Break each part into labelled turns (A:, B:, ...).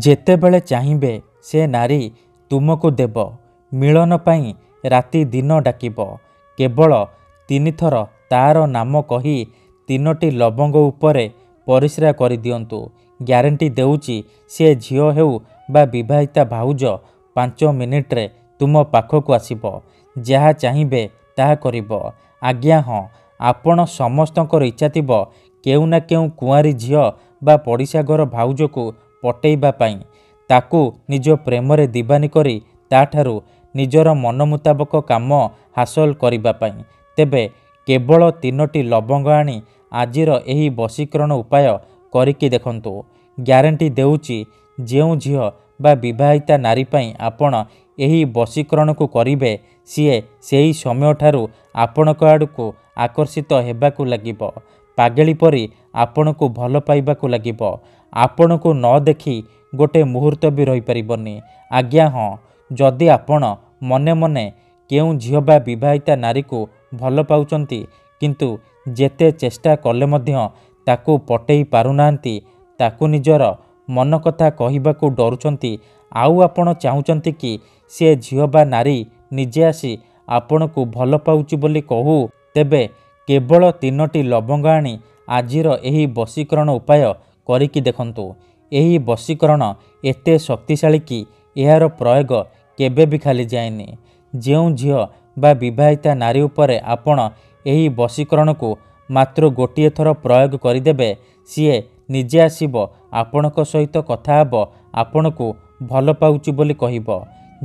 A: ଯେତେବେଳେ ଚାହିଁବେ ସେ ନାରୀ ତୁମକୁ ଦେବ, ମିଳନ ପାଇଁ ରାତି ଦିନ ଡାକିବ। କେବଳ 3 ଥର ତାର ନାମ କହି 3ଟି ଲବଙ୍ଗ ଉପରେ ପରିସ୍ରା କରିଦିଅନ୍ତୁ। ଗ୍ୟାରେଣ୍ଟି ଦେଉଛି ସେ ଝିଅ ହେଉ ବା ବିବାହିତା ଭାଉଜ 5 ମିନିଟ୍ରେ ତୁମ ପାଖକୁ ଆସିବ। ଯାହା ଚାହିଁବେ ତାହା କରିବ। ଆଜ୍ଞା ହଁ, ଆପଣ ସମସ୍ତଙ୍କର ଇଚ୍ଛା ଥିବ କେଉଁ ନା କେଉଁ କୁଆଁରୀ ଝିଅ ବା ପଡ଼ିଶା ଘର ଭାଉଜକୁ ପଟେଇବା ପାଇଁ, ତାକୁ ନିଜ ପ୍ରେମରେ ଦିବାନୀ କରି ତାଠାରୁ ନିଜର ମନ ମୁତାବକ କାମ ହାସଲ କରିବା ପାଇଁ। ତେବେ କେବଳ 3ଟି ଲବଙ୍ଗ ଆଣି ଆଜିର ଏହି ବଶୀକରଣ ଉପାୟ କରିକି ଦେଖନ୍ତୁ। ଗ୍ୟାରେଣ୍ଟି ଦେଉଛି ଯେଉଁ ଝିଅ ବା ବିବାହିତା ନାରୀ ପାଇଁ ଆପଣ ଏହି ବଶୀକରଣକୁ କରିବେ, ସିଏ ସେହି ସମୟଠାରୁ ଆପଣଙ୍କ ଆଡ଼କୁ ଆକର୍ଷିତ ହେବାକୁ ଲାଗିବ। ପାଗେଳି ପରି ଆପଣଙ୍କୁ ଭଲ ପାଇବାକୁ ଲାଗିବ। ଆପଣଙ୍କୁ ନ ଦେଖି ଗୋଟେ ମୁହୂର୍ତ୍ତ ବି ରହିପାରିବନି। ଆଜ୍ଞା ହଁ, ଯଦି ଆପଣ ମନେ ମନେ କେଉଁ ଝିଅ ବା ବିବାହିତା ନାରୀକୁ ଭଲ ପାଉଛନ୍ତି, କିନ୍ତୁ ଯେତେ ଚେଷ୍ଟା କଲେ ମଧ୍ୟ ତାକୁ ପଟେଇ ପାରୁନାହାନ୍ତି, ତାକୁ ନିଜର ମନ କଥା କହିବାକୁ ଡରୁଛନ୍ତି, ଆଉ ଆପଣ ଚାହୁଁଛନ୍ତି କି ସେ ଝିଅ ବା ନାରୀ ନିଜେ ଆସି ଆପଣଙ୍କୁ ଭଲ ପାଉଛି ବୋଲି କହୁ, ତେବେ କେବଳ 3ଟି ଲବଙ୍ଗ ଆଣି ଆଜିର ଏହି ବଶୀକରଣ ଉପାୟ କରିକି ଦେଖନ୍ତୁ। ଏହି ବଶୀକରଣ ଏତେ ଶକ୍ତିଶାଳୀ କି ଏହାର ପ୍ରୟୋଗ କେବେ ବି ଖାଲି ଯାଏନି। ଯେଉଁ ଝିଅ ବା ବିବାହିତା ନାରୀ ଉପରେ ଆପଣ ଏହି ବଶୀକରଣକୁ ମାତ୍ର ଗୋଟିଏ ଥର ପ୍ରୟୋଗ କରିଦେବେ, ସିଏ ନିଜେ ଆସିବ ଆପଣଙ୍କ ସହିତ କଥା ହେବ, ଆପଣଙ୍କୁ ଭଲ ପାଉଛି ବୋଲି କହିବ।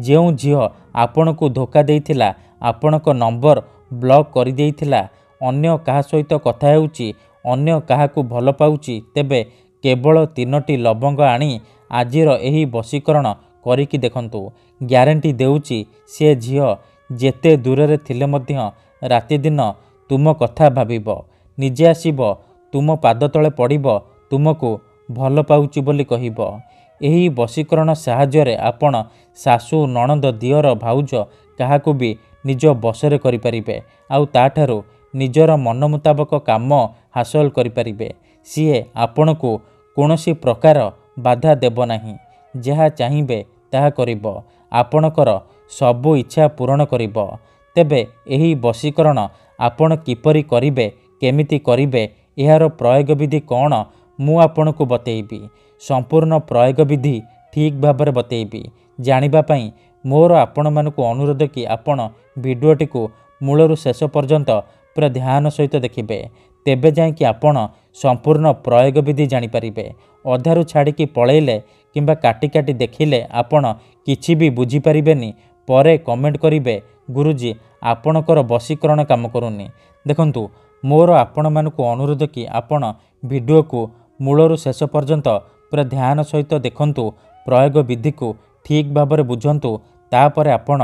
A: ଯେଉଁ ଝିଅ ଆପଣଙ୍କୁ ଧୋକା ଦେଇଥିଲା, ଆପଣଙ୍କ ନମ୍ବର ବ୍ଲକ୍ କରିଦେଇଥିଲା, ଅନ୍ୟ କାହା ସହିତ କଥା ହେଉଛି, ଅନ୍ୟ କାହାକୁ ଭଲ ପାଉଛି, ତେବେ କେବଳ 3ଟି ଲବଙ୍ଗ ଆଣି ଆଜିର ଏହି ବଶୀକରଣ କରିକି ଦେଖନ୍ତୁ। ଗ୍ୟାରେଣ୍ଟି ଦେଉଛି ସେ ଝିଅ ଯେତେ ଦୂରରେ ଥିଲେ ମଧ୍ୟ ରାତିଦିନ ତୁମ କଥା ଭାବିବ, ନିଜେ ଆସିବ ତୁମ ପାଦ ତଳେ ପଡ଼ିବ, ତୁମକୁ ଭଲ ପାଉଛି ବୋଲି କହିବ। ଏହି ବଶୀକରଣ ସାହାଯ୍ୟରେ ଆପଣ ଶାଶୁ, ନଣନ୍ଦ, ଦିଅର, ଭାଉଜ କାହାକୁ ବି ନିଜ ବଶରେ କରିପାରିବେ, ଆଉ ତାଠାରୁ ନିଜର ମନ ମୁତାବକ କାମ ହାସଲ କରିପାରିବେ। ସିଏ ଆପଣଙ୍କୁ କୌଣସି ପ୍ରକାର ବାଧା ଦେବ ନାହିଁ। ଯାହା ଚାହିଁବେ ତାହା କରିବ, ଆପଣଙ୍କର ସବୁ ଇଚ୍ଛା ପୂରଣ କରିବ। ତେବେ ଏହି ବଶୀକରଣ ଆପଣ କିପରି କରିବେ, କେମିତି କରିବେ, ଏହାର ପ୍ରୟୋଗ ବିଧି କ'ଣ, ମୁଁ ଆପଣଙ୍କୁ ବତେଇବି। ସମ୍ପୂର୍ଣ୍ଣ ପ୍ରୟୋଗ ବିଧି ଠିକ୍ ଭାବରେ ବତେଇବି। ଜାଣିବା ପାଇଁ ମୋର ଆପଣମାନଙ୍କୁ ଅନୁରୋଧ କି ଆପଣ ଭିଡ଼ିଓଟିକୁ ମୂଳରୁ ଶେଷ ପର୍ଯ୍ୟନ୍ତ ପୁରା ଧ୍ୟାନ ସହିତ ଦେଖିବେ। ତେବେ ଯାଇକି ଆପଣ ସମ୍ପୂର୍ଣ୍ଣ ପ୍ରୟୋଗ ବିଧି ଜାଣିପାରିବେ। ଅଧାରୁ ଛାଡ଼ିକି ପଳେଇଲେ କିମ୍ବା କାଟି କାଟି ଦେଖିଲେ ଆପଣ କିଛି ବି ବୁଝିପାରିବେନି। ପରେ କମେଣ୍ଟ କରିବେ, ଗୁରୁଜୀ ଆପଣଙ୍କର ବଶୀକରଣ କାମ କରୁନି। ଦେଖନ୍ତୁ, ମୋର ଆପଣମାନଙ୍କୁ ଅନୁରୋଧ କି ଆପଣ ଭିଡ଼ିଓକୁ ମୂଳରୁ ଶେଷ ପର୍ଯ୍ୟନ୍ତ ପୁରା ଧ୍ୟାନ ସହିତ ଦେଖନ୍ତୁ, ପ୍ରୟୋଗ ବିଧିକୁ ଠିକ୍ ଭାବରେ ବୁଝନ୍ତୁ, ତାପରେ ଆପଣ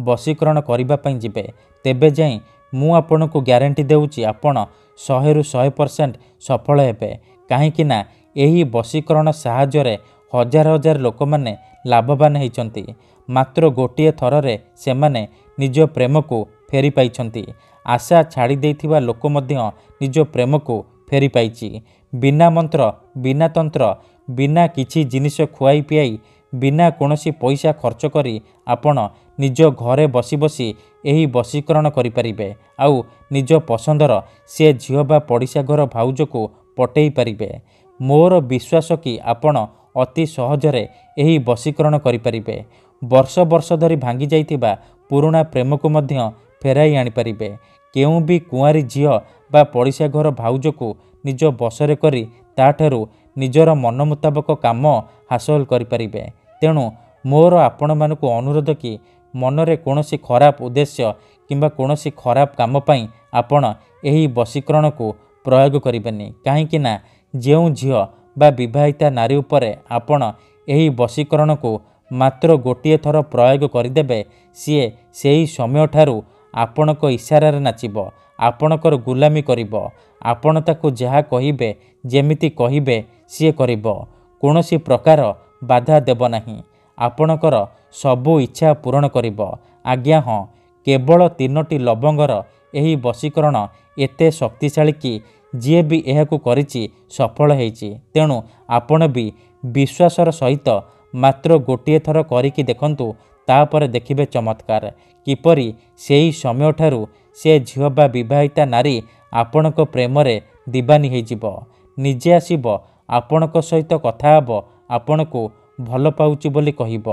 A: ବଶୀକରଣ କରିବା ପାଇଁ ଯିବେ। ତେବେ ଯାଇ ମୁଁ ଆପଣଙ୍କୁ ଗ୍ୟାରେଣ୍ଟି ଦେଉଛି ଆପଣ 100ରୁ 100% ସଫଳ ହେବେ। କାହିଁକି ନା ଏହି ବଶୀକରଣ ସାହାଯ୍ୟରେ ହଜାର ହଜାର ଲୋକମାନେ ଲାଭବାନ ହେଇଛନ୍ତି। ମାତ୍ର ଗୋଟିଏ ଥରରେ ସେମାନେ ନିଜ ପ୍ରେମକୁ ଫେରି ପାଇଛନ୍ତି। ଆଶା ଛାଡ଼ି ଦେଇଥିବା ଲୋକ ମଧ୍ୟ ନିଜ ପ୍ରେମକୁ ଫେରି ପାଇଛି। ବିନା ମନ୍ତ୍ର, ବିନା ତନ୍ତ୍ର, ବିନା କିଛି ଜିନିଷ ଖୁଆଇ ପିଆଇ, ବିନା କୌଣସି ପଇସା ଖର୍ଚ୍ଚ କରି ଆପଣ ନିଜ ଘରେ ବସି ବସି ଏହି ବଶୀକରଣ କରିପାରିବେ, ଆଉ ନିଜ ପସନ୍ଦର ସେ ଝିଅ ବା ପଡ଼ିଶା ଘର ଭାଉଜକୁ ପଟେଇ ପାରିବେ। ମୋର ବିଶ୍ୱାସ କି ଆପଣ ଅତି ସହଜରେ ଏହି ବଶୀକରଣ କରିପାରିବେ। ବର୍ଷ ବର୍ଷ ଧରି ଭାଙ୍ଗି ଯାଇଥିବା ପୁରୁଣା ପ୍ରେମକୁ ମଧ୍ୟ ଫେରାଇ ଆଣିପାରିବେ। କେଉଁ ବି କୁଆଁରୀ ଝିଅ ବା ପଡ଼ିଶା ଘର ଭାଉଜକୁ ନିଜ ବଶରେ କରି ତାଠାରୁ ନିଜର ମନ ମୁତାବକ କାମ ହାସଲ କରିପାରିବେ। ତେଣୁ ମୋର ଆପଣମାନଙ୍କୁ ଅନୁରୋଧ କି ମନରେ କୌଣସି ଖରାପ ଉଦ୍ଦେଶ୍ୟ କିମ୍ବା କୌଣସି ଖରାପ କାମ ପାଇଁ ଆପଣ ଏହି ବଶୀକରଣକୁ ପ୍ରୟୋଗ କରିବେନି। କାହିଁକି ନା ଯେଉଁ ଝିଅ ବା ବିବାହିତା ନାରୀ ଉପରେ ଆପଣ ଏହି ବଶୀକରଣକୁ ମାତ୍ର ଗୋଟିଏ ଥର ପ୍ରୟୋଗ କରିଦେବେ, ସିଏ ସେହି ସମୟଠାରୁ ଆପଣଙ୍କ ଇସାରାରେ ନାଚିବ, ଆପଣଙ୍କର ଗୁଲାମୀ କରିବ। ଆପଣ ତାକୁ ଯାହା କହିବେ, ଯେମିତି କହିବେ ସିଏ କରିବ। କୌଣସି ପ୍ରକାର ବାଧା ଦେବ ନାହିଁ। ଆପଣଙ୍କର ସବୁ ଇଚ୍ଛା ପୂରଣ କରିବ। ଆଜ୍ଞା ହଁ, କେବଳ 3ଟି ଲବଙ୍ଗର ଏହି ବଶୀକରଣ ଏତେ ଶକ୍ତିଶାଳୀ କି ଯିଏ ବି ଏହାକୁ କରିଛି ସଫଳ ହେଇଛି। ତେଣୁ ଆପଣ ବି ବିଶ୍ୱାସର ସହିତ ମାତ୍ର ଗୋଟିଏ ଥର କରିକି ଦେଖନ୍ତୁ, ତାପରେ ଦେଖିବେ ଚମତ୍କାର କିପରି ସେହି ସମୟଠାରୁ ସେ ଝିଅ ବା ବିବାହିତା ନାରୀ ଆପଣଙ୍କ ପ୍ରେମରେ ଦିବାନୀ ହୋଇଯିବ। ନିଜେ ଆସିବ, ଆପଣଙ୍କ ସହିତ କଥା ହେବ, ଆପଣଙ୍କୁ ଭଲ ପାଉଛି ବୋଲି କହିବ।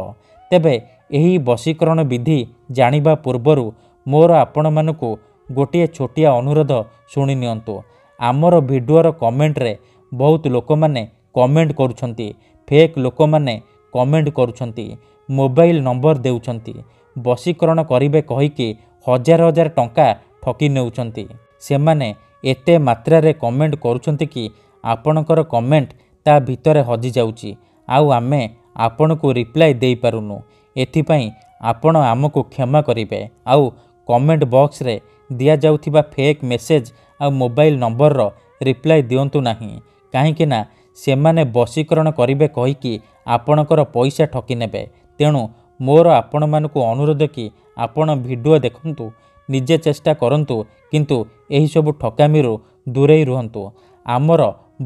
A: ତେବେ ଏହି ବଶୀକରଣ ବିଧି ଜାଣିବା ପୂର୍ବରୁ ମୋର ଆପଣମାନଙ୍କୁ ଗୋଟିଏ ଛୋଟିଆ ଅନୁରୋଧ ଶୁଣି ନିଅନ୍ତୁ। ଆମର ଭିଡ଼ିଓର କମେଣ୍ଟରେ ବହୁତ ଲୋକମାନେ କମେଣ୍ଟ କରୁଛନ୍ତି, ଫେକ୍ ଲୋକମାନେ କମେଣ୍ଟ କରୁଛନ୍ତି, ମୋବାଇଲ ନମ୍ବର ଦେଉଛନ୍ତି, ବଶୀକରଣ କରିବେ କହିକି ହଜାର ହଜାର ଟଙ୍କା ଠକି ନେଉଛନ୍ତି। ସେମାନେ ଏତେ ମାତ୍ରାରେ କମେଣ୍ଟ କରୁଛନ୍ତି କି ଆପଣଙ୍କର କମେଣ୍ଟ ତା ଭିତରେ ହଜିଯାଉଛି, ଆଉ ଆମେ ଆପଣଙ୍କୁ ରିପ୍ଲାଏ ଦେଇପାରୁନୁ। ଏଥିପାଇଁ ଆପଣ ଆମକୁ କ୍ଷମା କରିବେ, ଆଉ କମେଣ୍ଟ ବକ୍ସରେ ଦିଆଯାଉଥିବା ଫେକ୍ ମେସେଜ ଆଉ ମୋବାଇଲ ନମ୍ବରର ରିପ୍ଲାଏ ଦିଅନ୍ତୁ ନାହିଁ। କାହିଁକି ନା ସେମାନେ ବଶୀକରଣ କରିବେ କହିକି ଆପଣଙ୍କର ପଇସା ଠକି ନେବେ। ତେଣୁ ମୋର ଆପଣମାନଙ୍କୁ ଅନୁରୋଧ କି ଆପଣ ଭିଡ଼ିଓ ଦେଖନ୍ତୁ, ନିଜେ ଚେଷ୍ଟା କରନ୍ତୁ, କିନ୍ତୁ ଏହିସବୁ ଠକାମିରୁ ଦୂରେଇ ରୁହନ୍ତୁ। ଆମର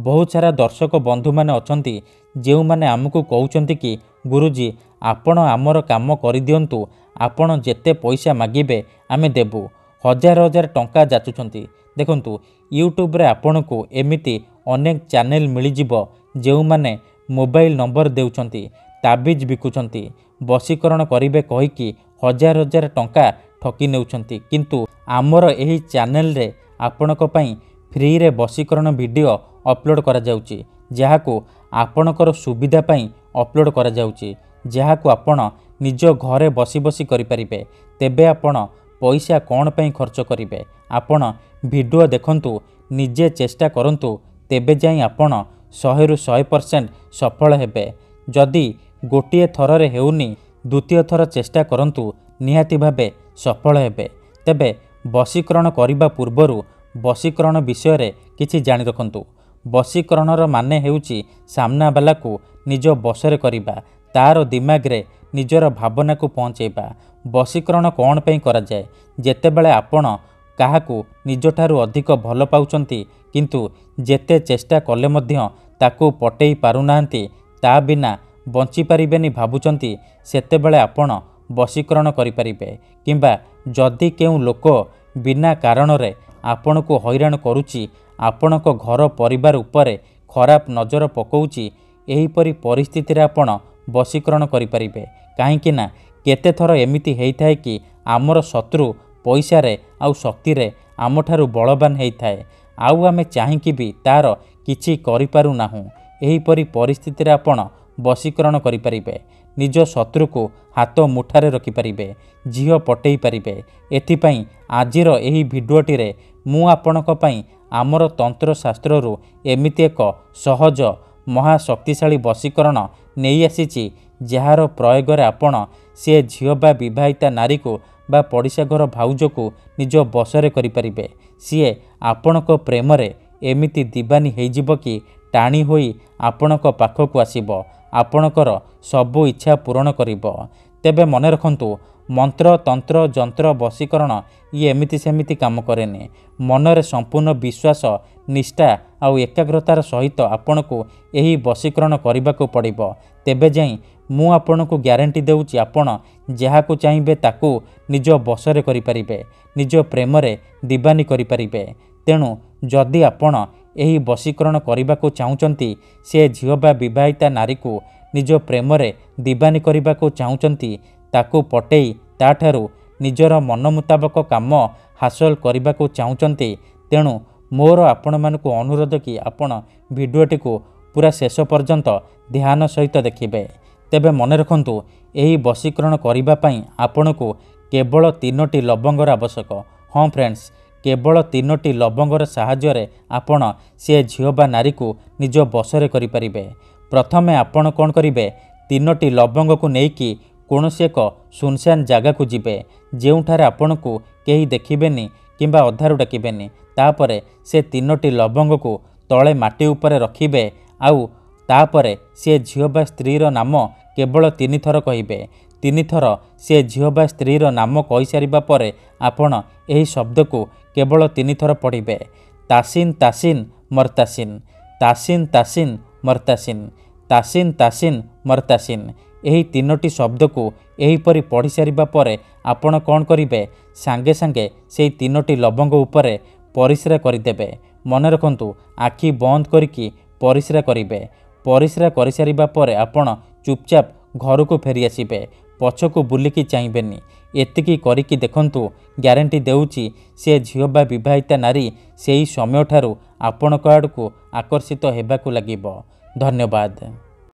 A: ବହୁତ ସାରା ଦର୍ଶକ ବନ୍ଧୁମାନେ ଅଛନ୍ତି ଯେଉଁମାନେ ଆମକୁ କହୁଛନ୍ତି କି ଗୁରୁଜୀ ଆପଣ ଆମର କାମ କରିଦିଅନ୍ତୁ, ଆପଣ ଯେତେ ପଇସା ମାଗିବେ ଆମେ ଦେବୁ। ହଜାର ହଜାର ଟଙ୍କା ଯାଚୁଛନ୍ତି। ଦେଖନ୍ତୁ ୟୁଟ୍ୟୁବରେ ଆପଣଙ୍କୁ ଏମିତି ଅନେକ ଚ୍ୟାନେଲ ମିଳିଯିବ ଯେଉଁମାନେ ମୋବାଇଲ ନମ୍ବର ଦେଉଛନ୍ତି, ତାବିଜ ବିକୁଛନ୍ତି, ବଶୀକରଣ କରିବେ କହିକି ହଜାର ହଜାର ଟଙ୍କା ଠକି ନେଉଛନ୍ତି। କିନ୍ତୁ ଆମର ଏହି ଚ୍ୟାନେଲରେ ଆପଣଙ୍କ ପାଇଁ ଫ୍ରିରେ ବଶୀକରଣ ଭିଡ଼ିଓ ଅପଲୋଡ଼ କରାଯାଉଛି, ଯାହାକୁ ଆପଣଙ୍କର ସୁବିଧା ପାଇଁ ଅପଲୋଡ଼ କରାଯାଉଛି, ଯାହାକୁ ଆପଣ ନିଜ ଘରେ ବସି ବସି କରିପାରିବେ। ତେବେ ଆପଣ ପଇସା କ'ଣ ପାଇଁ ଖର୍ଚ୍ଚ କରିବେ? ଆପଣ ଭିଡ଼ିଓ ଦେଖନ୍ତୁ, ନିଜେ ଚେଷ୍ଟା କରନ୍ତୁ, ତେବେ ଯାଇ ଆପଣ 100ରୁ 100% ସଫଳ ହେବେ। ଯଦି ଗୋଟିଏ ଥରରେ ହେଉନି, ଦ୍ୱିତୀୟ ଥର ଚେଷ୍ଟା କରନ୍ତୁ, ନିହାତି ଭାବେ ସଫଳ ହେବେ। ତେବେ ବଶୀକରଣ କରିବା ପୂର୍ବରୁ ବଶୀକରଣ ବିଷୟରେ କିଛି ଜାଣି ରଖନ୍ତୁ। ବଶୀକରଣର ମାନେ ହେଉଛି ସାମ୍ନାବାଲାକୁ ନିଜ ବଶରେ କରିବା, ତାର ଦିମାଗରେ ନିଜର ଭାବନାକୁ ପହଞ୍ଚାଇବା। ବଶୀକରଣ କ'ଣ ପାଇଁ କରାଯାଏ? ଯେତେବେଳେ ଆପଣ କାହାକୁ ନିଜଠାରୁ ଅଧିକ ଭଲ ପାଉଛନ୍ତି କିନ୍ତୁ ଯେତେ ଚେଷ୍ଟା କଲେ ମଧ୍ୟ ତାକୁ ପଟେଇ ପାରୁନାହାନ୍ତି, ତା ବିନା ବଞ୍ଚିପାରିବେନି ଭାବୁଛନ୍ତି, ସେତେବେଳେ ଆପଣ ବଶୀକରଣ କରିପାରିବେ। କିମ୍ବା ଯଦି କେଉଁ ଲୋକ ବିନା କାରଣରେ ଆପଣଙ୍କୁ ହଇରାଣ କରୁଛି, ଆପଣଙ୍କ ଘର ପରିବାର ଉପରେ ଖରାପ ନଜର ପକାଉଛି, ଏହିପରି ପରିସ୍ଥିତିରେ ଆପଣ ବଶୀକରଣ କରିପାରିବେ। କାହିଁକି ନା କେତେଥର ଏମିତି ହେଇଥାଏ କି ଆମର ଶତ୍ରୁ ପଇସାରେ ଆଉ ଶକ୍ତିରେ ଆମଠାରୁ ବଳବାନ ହେଇଥାଏ, ଆଉ ଆମେ ଚାହିଁକି ବି ତାର କିଛି କରିପାରୁନାହୁଁ। ଏହିପରି ପରିସ୍ଥିତିରେ ଆପଣ ବଶୀକରଣ କରିପାରିବେ। ନିଜ ଶତ୍ରୁକୁ ହାତ ମୁଠାରେ ରଖିପାରିବେ, ଝିଅ ପଟେଇ ପାରିବେ। ଏଥିପାଇଁ ଆଜିର ଏହି ଭିଡ଼ିଓଟିରେ ମୁଁ ଆପଣଙ୍କ ପାଇଁ ଆମର ତନ୍ତ୍ରଶାସ୍ତ୍ରରୁ ଏମିତି ଏକ ସହଜ ମହାଶକ୍ତିଶାଳୀ ବଶୀକରଣ ନେଇ ଆସିଛି, ଯାହାର ପ୍ରୟୋଗରେ ଆପଣ ସେ ଝିଅ ବା ବିବାହିତା ନାରୀକୁ ବା ପଡ଼ିଶା ଘର ଭାଉଜକୁ ନିଜ ବଶରେ କରିପାରିବେ। ସିଏ ଆପଣଙ୍କ ପ୍ରେମରେ ଏମିତି ଦିବାନୀ ହେଇଯିବ କି ଟାଣି ହୋଇ ଆପଣଙ୍କ ପାଖକୁ ଆସିବ, ଆପଣଙ୍କର ସବୁ ଇଚ୍ଛା ପୂରଣ କରିବ। ତେବେ ମନେ ରଖନ୍ତୁ, ମନ୍ତ୍ର ତନ୍ତ୍ର ଯନ୍ତ୍ର ବଶୀକରଣ ଇଏ ଏମିତି ସେମିତି କାମ କରେନି। ମନରେ ସମ୍ପୂର୍ଣ୍ଣ ବିଶ୍ୱାସ, ନିଷ୍ଠା ଆଉ ଏକାଗ୍ରତାର ସହିତ ଆପଣଙ୍କୁ ଏହି ବଶୀକରଣ କରିବାକୁ ପଡ଼ିବ। ତେବେ ଯାଇ ମୁଁ ଆପଣଙ୍କୁ ଗ୍ୟାରେଣ୍ଟି ଦେଉଛି, ଆପଣ ଯାହାକୁ ଚାହିଁବେ ତାକୁ ନିଜ ବଶରେ କରିପାରିବେ, ନିଜ ପ୍ରେମରେ ଦିବାନୀ କରିପାରିବେ। ତେଣୁ ଯଦି ଆପଣ ଏହି ବଶୀକରଣ କରିବାକୁ ଚାହୁଁଛନ୍ତି, ସେ ଝିଅ ବା ବିବାହିତା ନାରୀକୁ ନିଜ ପ୍ରେମରେ ଦିବାନୀ କରିବାକୁ ଚାହୁଁଛନ୍ତି, ତାକୁ ପଟେଇ ତାଠାରୁ ନିଜର ମନ ମୁତାବକ କାମ ହାସଲ କରିବାକୁ ଚାହୁଁଛନ୍ତି, ତେଣୁ ମୋର ଆପଣମାନଙ୍କୁ ଅନୁରୋଧ କି ଆପଣ ଭିଡ଼ିଓଟିକୁ ପୁରା ଶେଷ ପର୍ଯ୍ୟନ୍ତ ଧ୍ୟାନ ସହିତ ଦେଖିବେ। ତେବେ ମନେ ରଖନ୍ତୁ, ଏହି ବଶୀକରଣ କରିବା ପାଇଁ ଆପଣଙ୍କୁ କେବଳ 3ଟି ଲବଙ୍ଗର ଆବଶ୍ୟକ। ହଁ ଫ୍ରେଣ୍ଡସ୍, କେବଳ 3ଟି ଲବଙ୍ଗର ସାହାଯ୍ୟରେ ଆପଣ ସେ ଝିଅ ବା ନାରୀକୁ ନିଜ ବଶରେ କରିପାରିବେ। ପ୍ରଥମେ ଆପଣ କ'ଣ କରିବେ? 3ଟି ଲବଙ୍ଗକୁ ନେଇକି କୌଣସି ଏକ ସୁନସାନ ଜାଗାକୁ ଯିବେ, ଯେଉଁଠାରେ ଆପଣଙ୍କୁ କେହି ଦେଖିବେନି କିମ୍ବା ଅଧାରୁ ଡାକିବେନି। ତାପରେ ସେ 3ଟି ଲବଙ୍ଗକୁ ତଳେ ମାଟି ଉପରେ ରଖିବେ, ଆଉ ତାପରେ ସେ ଝିଅ ବା ସ୍ତ୍ରୀର ନାମ କେବଳ 3 ଥର କହିବେ। 3 ଥର ସେ ଝିଅ ବା ସ୍ତ୍ରୀର ନାମ କହିସାରିବା ପରେ ଆପଣ ଏହି ଶବ୍ଦକୁ କେବଳ 3 ଥର ପଢ଼ିବେ। ତାସିନ୍ ତାସିନ୍ ମର୍ତାସିନ୍, ତାସିନ୍ ତାସିନ୍ ମର୍ତାସିନ୍, ତାସିନ୍ ତାସିନ୍ ମର୍ତାସିନ୍। ଏହି ତିନୋଟି ଶବ୍ଦକୁ ଏହିପରି ପଢ଼ି ସାରିବା ପରେ ଆପଣ କ'ଣ କରିବେ, ସାଙ୍ଗେ ସାଙ୍ଗେ ସେହି ତିନୋଟି ଲବଙ୍ଗ ଉପରେ ପରିସ୍ରା କରିଦେବେ। ମନେ ରଖନ୍ତୁ, ଆଖି ବନ୍ଦ କରିକି ପରିସ୍ରା କରିବେ। ପରିସ୍ରା କରିସାରିବା ପରେ ଆପଣ ଚୁପଚାପ ଘରକୁ ଫେରିଆସିବେ, ପଛକୁ ବୁଲିକି ଚାହିଁବେନି। ଏତିକି କରିକି ଦେଖନ୍ତୁ, ଗ୍ୟାରେଣ୍ଟି ଦେଉଛି ସେ ଝିଅ ବା ବିବାହିତା ନାରୀ ସେହି ସମୟଠାରୁ ଆପଣଙ୍କ ଆଡ଼କୁ ଆକର୍ଷିତ ହେବାକୁ ଲାଗିବ। ଧନ୍ୟବାଦ।